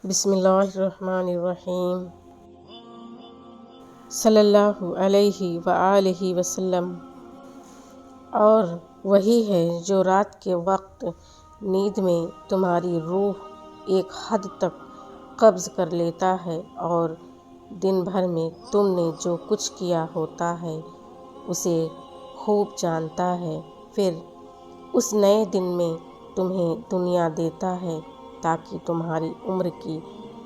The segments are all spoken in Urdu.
بسم اللہ الرحمن الرحیم صلی اللہ علیہ وآلہ وسلم۔ اور وہی ہے جو رات کے وقت نیند میں تمہاری روح ایک حد تک قبض کر لیتا ہے اور دن بھر میں تم نے جو کچھ کیا ہوتا ہے اسے خوب جانتا ہے، پھر اس نئے دن میں تمہیں دنیا دیتا ہے تاکہ تمہاری عمر کی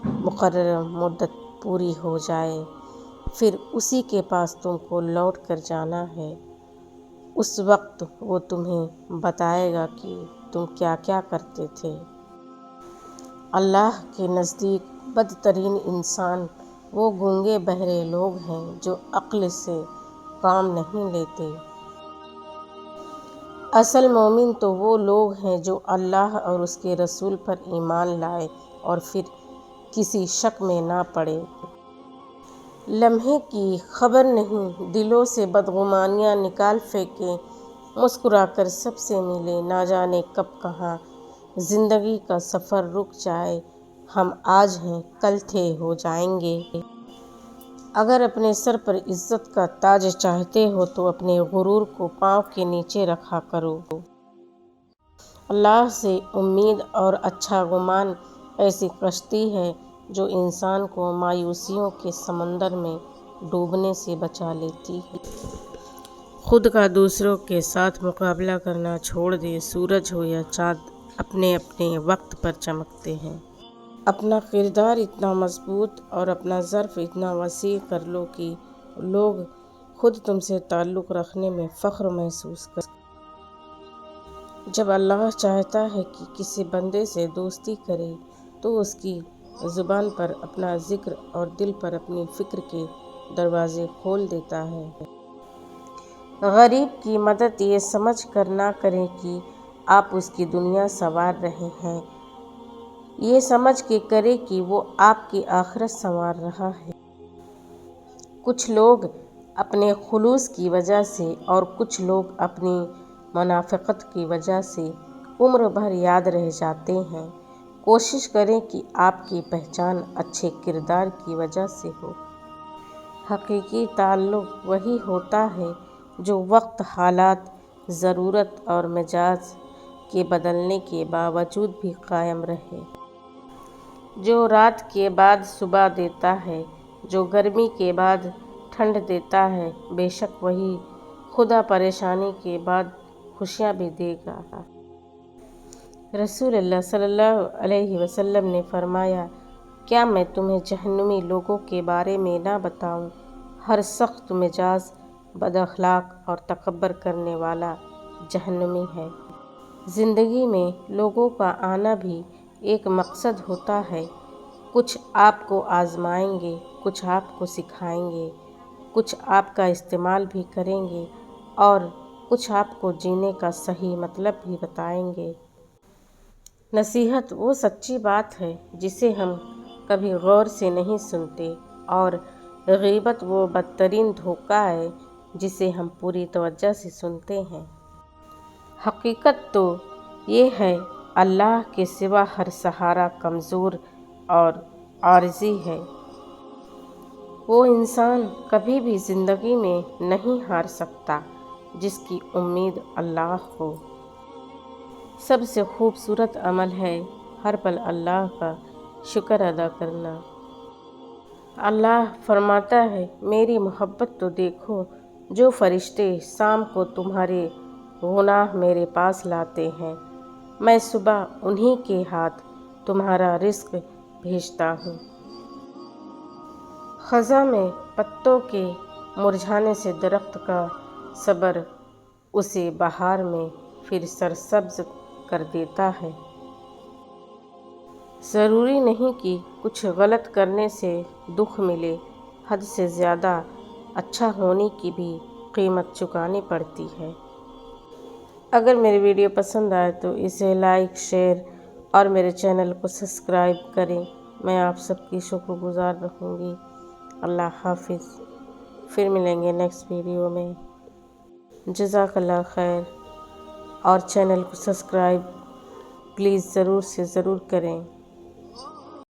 مقررہ مدت پوری ہو جائے، پھر اسی کے پاس تم کو لوٹ کر جانا ہے۔ اس وقت وہ تمہیں بتائے گا کہ تم کیا کیا کرتے تھے۔ اللہ کے نزدیک بدترین انسان وہ گونگے بہرے لوگ ہیں جو عقل سے کام نہیں لیتے۔ اصل مومن تو وہ لوگ ہیں جو اللہ اور اس کے رسول پر ایمان لائے اور پھر کسی شک میں نہ پڑے۔ لمحے کی خبر نہیں، دلوں سے بدگمانیاں نکال پھینکیں، مسکرا کر سب سے ملیں، نہ جانے کب کہاں زندگی کا سفر رک جائے۔ ہم آج ہیں کل تھے ہو جائیں گے۔ اگر اپنے سر پر عزت کا تاج چاہتے ہو تو اپنے غرور کو پاؤں کے نیچے رکھا کرو۔ اللہ سے امید اور اچھا گمان ایسی کشتی ہے جو انسان کو مایوسیوں کے سمندر میں ڈوبنے سے بچا لیتی ہے۔ خود کا دوسروں کے ساتھ مقابلہ کرنا چھوڑ دے۔ سورج ہو یا چاند اپنے اپنے وقت پر چمکتے ہیں۔ اپنا کردار اتنا مضبوط اور اپنا ظرف اتنا وسیع کر لو کہ لوگ خود تم سے تعلق رکھنے میں فخر محسوس کریں۔ جب اللہ چاہتا ہے کہ کسی بندے سے دوستی کرے تو اس کی زبان پر اپنا ذکر اور دل پر اپنی فکر کے دروازے کھول دیتا ہے۔ غریب کی مدد یہ سمجھ کر نہ کریں کہ آپ اس کی دنیا سنوار رہے ہیں، یہ سمجھ کے کریں کہ وہ آپ کی آخرت سنوار رہا ہے۔ کچھ لوگ اپنے خلوص کی وجہ سے اور کچھ لوگ اپنی منافقت کی وجہ سے عمر بھر یاد رہ جاتے ہیں۔ کوشش کریں کہ آپ کی پہچان اچھے کردار کی وجہ سے ہو۔ حقیقی تعلق وہی ہوتا ہے جو وقت، حالات، ضرورت اور مزاج کے بدلنے کے باوجود بھی قائم رہے۔ جو رات کے بعد صبح دیتا ہے، جو گرمی کے بعد ٹھنڈ دیتا ہے، بے شک وہی خدا پریشانی کے بعد خوشیاں بھی دے گا۔ رسول اللہ صلی اللہ علیہ وسلم نے فرمایا، کیا میں تمہیں جہنمی لوگوں کے بارے میں نہ بتاؤں؟ ہر سخت مزاج، بد اخلاق اور تکبر کرنے والا جہنمی ہے۔ زندگی میں لوگوں کا آنا بھی ایک مقصد ہوتا ہے۔ کچھ آپ کو آزمائیں گے، کچھ آپ کو سکھائیں گے، کچھ آپ کا استعمال بھی کریں گے اور کچھ آپ کو جینے کا صحیح مطلب بھی بتائیں گے۔ نصیحت وہ سچی بات ہے جسے ہم کبھی غور سے نہیں سنتے، اور غیبت وہ بدترین دھوکہ ہے جسے ہم پوری توجہ سے سنتے ہیں۔ حقیقت تو یہ ہے، اللہ کے سوا ہر سہارا کمزور اور عارضی ہے۔ وہ انسان کبھی بھی زندگی میں نہیں ہار سکتا جس کی امید اللہ ہو۔ سب سے خوبصورت عمل ہے ہر پل اللہ کا شکر ادا کرنا۔ اللہ فرماتا ہے، میری محبت تو دیکھو، جو فرشتے شام کو تمہارے گناہ میرے پاس لاتے ہیں، میں صبح انہی کے ہاتھ تمہارا رزق بھیجتا ہوں۔ خزاں میں پتوں کے مرجھانے سے درخت کا صبر اسے بہار میں پھر سرسبز کر دیتا ہے۔ ضروری نہیں کہ کچھ غلط کرنے سے دکھ ملے، حد سے زیادہ اچھا ہونے کی بھی قیمت چکانی پڑتی ہے۔ اگر میری ویڈیو پسند آئے تو اسے لائک، شیئر اور میرے چینل کو سبسکرائب کریں۔ میں آپ سب کی شکر گزار رہوں گی۔ اللہ حافظ۔ پھر ملیں گے نیکسٹ ویڈیو میں۔ جزاک اللہ خیر، اور چینل کو سبسکرائب پلیز ضرور سے ضرور کریں۔